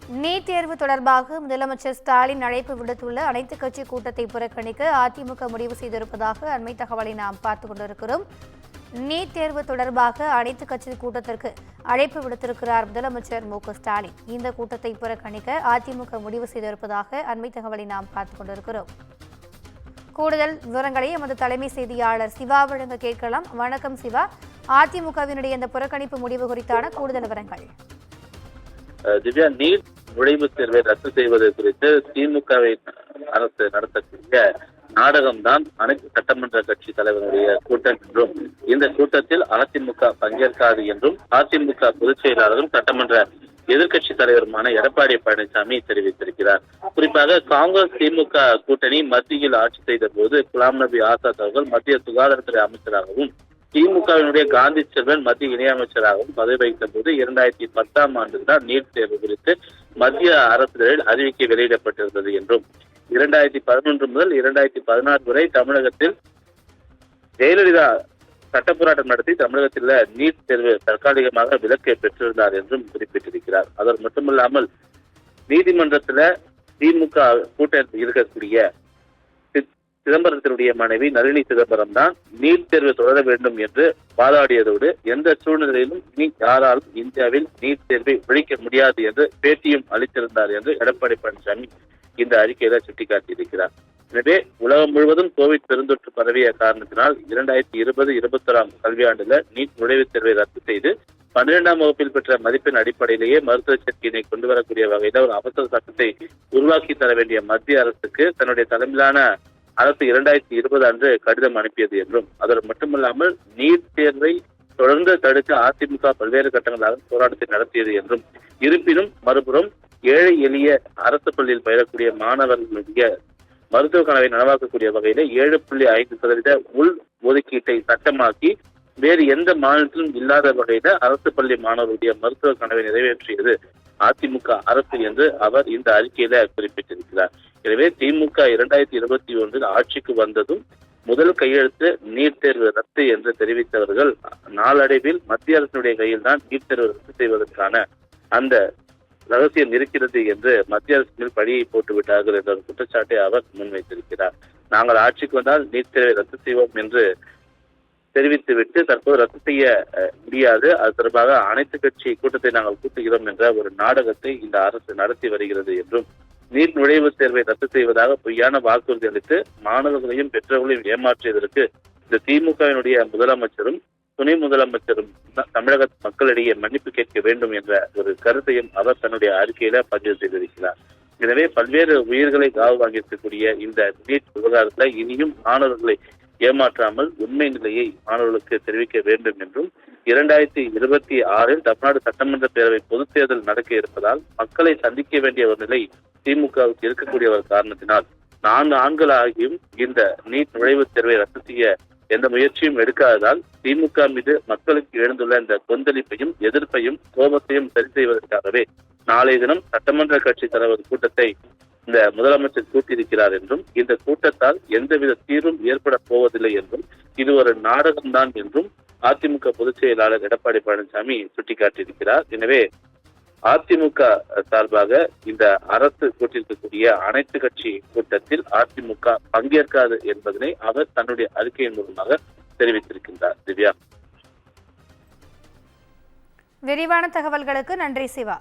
NEET தேர்வு தொடர்பாக முதலமைச்சர் ஸ்டாலின் அழைப்பு விடுத்துள்ள அனைத்துக் கட்சி கூட்டத்தை புறக்கணிக்க அதிமுக முடிவு செய்திருப்பதாக அண்மை தகவலை நாம் பார்த்துக் கொண்டிருக்கிறோம். நீட் தேர்வு தொடர்பாக அனைத்துக் கட்சி கூட்டத்திற்கு அழைப்பு விடுத்திருக்கிறார் முதலமைச்சர் மு.க.ஸ்டாலின். இந்த கூட்டத்தை புறக்கணிக்க அதிமுக முடிவு செய்திருப்பதாக அண்மை தகவலை நாம் பார்த்துக் கொண்டிருக்கிறோம். கூடுதல் விவரங்களை எமது தலைமை செய்தியாளர் சிவா வழங்க கேட்கலாம். வணக்கம் சிவா, அதிமுகவினுடைய இந்த புறக்கணிப்பு முடிவு குறித்தான கூடுதல் விவரங்கள். திவ்யா, நீட் நுழைவுத் தேர்வை ரத்து செய்வது குறித்து திமுகவை அரசு நடத்தக்கூடிய நாடகம்தான் அனைத்து சட்டமன்ற கட்சி தலைவருடைய கூட்டம் என்றும், இந்த கூட்டத்தில் அதிமுக பங்கேற்காது என்றும் அதிமுக பொதுச் செயலாளரும் சட்டமன்ற எதிர்க்கட்சி தலைவருமான எடப்பாடி பழனிசாமி தெரிவித்திருக்கிறார். குறிப்பாக காங்கிரஸ் திமுக கூட்டணி மத்தியில் ஆட்சி செய்த போது குலாம் நபி ஆசாத் அவர்கள் மத்திய சுகாதாரத்துறை அமைச்சராகவும் திமுகவினுடைய காந்தி செல்வன் மத்திய இணையமைச்சராகவும் பதவி வகித்த போது 2010ஆம் ஆண்டுதான் நீட் தேர்வு குறித்து மத்திய அரசிதழில் அறிவிக்கை வெளியிடப்பட்டிருந்தது என்றும், 2011 முதல் 2016 வரை தமிழகத்தில் ஜெயலலிதா சட்ட போராட்டம் நடத்தி தமிழகத்தில் நீட் தேர்வு தற்காலிகமாக விலக்கை பெற்றிருந்தார் என்றும் குறிப்பிட்டிருக்கிறார். அதற்கு மட்டுமல்லாமல் நீதிமன்றத்தில் திமுக கூட்டத்தில் இருக்கக்கூடிய சிதம்பரத்தினுடைய மனைவி நளினி சிதம்பரம் தான் நீட் தேர்வு தொடர வேண்டும் என்று வாதாடியதோடு எந்த சூழ்நிலையிலும் இனி யாராலும் இந்தியாவில் நீட் தேர்வை ஒழிக்க முடியாது என்று பேட்டியும் அளித்திருந்தார் என்று எடப்பாடி பழனிசாமி இந்த அறிக்கையில சுட்டிக்காட்டியிருக்கிறார். எனவே உலகம் முழுவதும் கோவிட் பெருந்தொற்று பரவிய காரணத்தினால் 2020-21 கல்வியாண்டுல நீட் நுழைவுத் தேர்வை ரத்து செய்து 12ஆம் வகுப்பில் பெற்ற மதிப்பெண் அடிப்படையிலேயே மருத்துவ சேர்க்கையினை கொண்டு வரக்கூடிய வகையில் ஒரு அவசர சட்டத்தை உருவாக்கி தர வேண்டிய மத்திய அரசுக்கு தன்னுடைய தலைமையிலான அரசு 2020 அன்று கடிதம் அனுப்பியது என்றும், அதற்கு மட்டுமல்லாமல் நீட் தேர்வை தொடர்ந்து தடுக்க அதிமுக பல்வேறு கட்டங்களாக போராட்டத்தை நடத்தியது என்றும், இருப்பினும் மறுபுறம் ஏழை எளிய அரசு பள்ளியில் பயிலக்கூடிய மாணவர்களுடைய மருத்துவ கனவை நனவாக்கக்கூடிய வகையில 7.5% உள் ஒதுக்கீட்டை சட்டமாக்கி வேறு எந்த மாநிலத்திலும் இல்லாத வகையில அரசு பள்ளி மாணவர்களுடைய மருத்துவ கனவை நிறைவேற்றியது அதிமுக அரசு என்று அவர் இந்த அறிக்கையில குறிப்பிட்டிருக்கிறார். எனவே திமுக 2021 ஆட்சிக்கு வந்ததும் முதல் கையெழுத்து நீட் தேர்வு ரத்து என்று தெரிவித்தவர்கள் நாளடைவில் மத்திய அரசினுடைய கையில் தான் நீட் தேர்வு ரத்து செய்வதற்கான அந்த ரகசியம் இருக்கிறது என்று மத்திய அரசு மேல் பழியை போட்டு விட்டார்கள் என்ற ஒரு குற்றச்சாட்டை அவர் முன்வைத்திருக்கிறார். நாங்கள் ஆட்சிக்கு வந்தால் நீட் தேர்வை ரத்து செய்வோம் என்று தெரிவித்துவிட்டு தற்போது ரத்து செய்ய முடியாது, அது தொடர்பாக அனைத்து கட்சி கூட்டத்தை நாங்கள் கூட்டுகிறோம் என்ற ஒரு நாடகத்தை இந்த அரசு நடத்தி வருகிறது என்றும், நீட் நுழைவுத் தேர்வை ரத்து செய்வதாக பொய்யான வாக்குறுதி அளித்து மாணவர்களையும் பெற்றோர்களையும் ஏமாற்றியதற்கு இந்த திமுகவினுடைய முதலமைச்சரும் துணை முதலமைச்சரும் தமிழக மக்களிடையே மன்னிப்பு கேட்க வேண்டும் என்ற ஒரு கருத்தையும் அவர் தன்னுடைய அறிக்கையில பதிவு செய்திருக்கிறார். எனவே பல்வேறு உயிர்களை காவு வாங்கியிருக்கக்கூடிய இந்த நீட் விவகாரத்துல இனியும் மாணவர்களை ஏமாற்றாமல் உண்மை நிலையை மாணவர்களுக்கு தெரிவிக்க வேண்டும் என்றும், 2026 தமிழ்நாடு சட்டமன்ற பேரவை பொதுத் தேர்தல் நடக்க இருப்பதால் மக்களை சந்திக்க வேண்டிய ஒரு நிலை திமுகவுக்கு இருக்கக்கூடிய ஒரு காரணத்தினால் 4 ஆண்டுகளாகியும் இந்த நீட் நுழைவுத் தேர்வை ரத்து செய்ய எந்த முயற்சியும் எடுக்காததால் திமுக மீது மக்களுக்கு எழுந்துள்ள இந்த கொந்தளிப்பையும் எதிர்ப்பையும் கோபத்தையும் சரி செய்வதற்காகவே நாளைய தினம் சட்டமன்ற கட்சி தலைவர் கூட்டத்தை இந்த முதலமைச்சர் கூட்டியிருக்கிறார் என்றும், இந்த கூட்டத்தால் எந்தவித தீர்வும் ஏற்பட போவதில்லை என்றும், இது ஒரு நாடகம்தான் என்றும் அதிமுக பொதுச் செயலாளர் எடப்பாடி பழனிசாமி சுட்டிக்காட்டியிருக்கிறார். எனவே அதிமுக சார்பாக இந்த அரசு கூட்டியிருக்கக்கூடிய அனைத்து கட்சி கூட்டத்தில் அதிமுக பங்கேற்காது என்பதனை அவர் தன்னுடைய அறிக்கையின் மூலமாக தெரிவித்திருக்கின்றார். திவ்யா, விரிவான தகவல்களுக்கு நன்றி சிவா.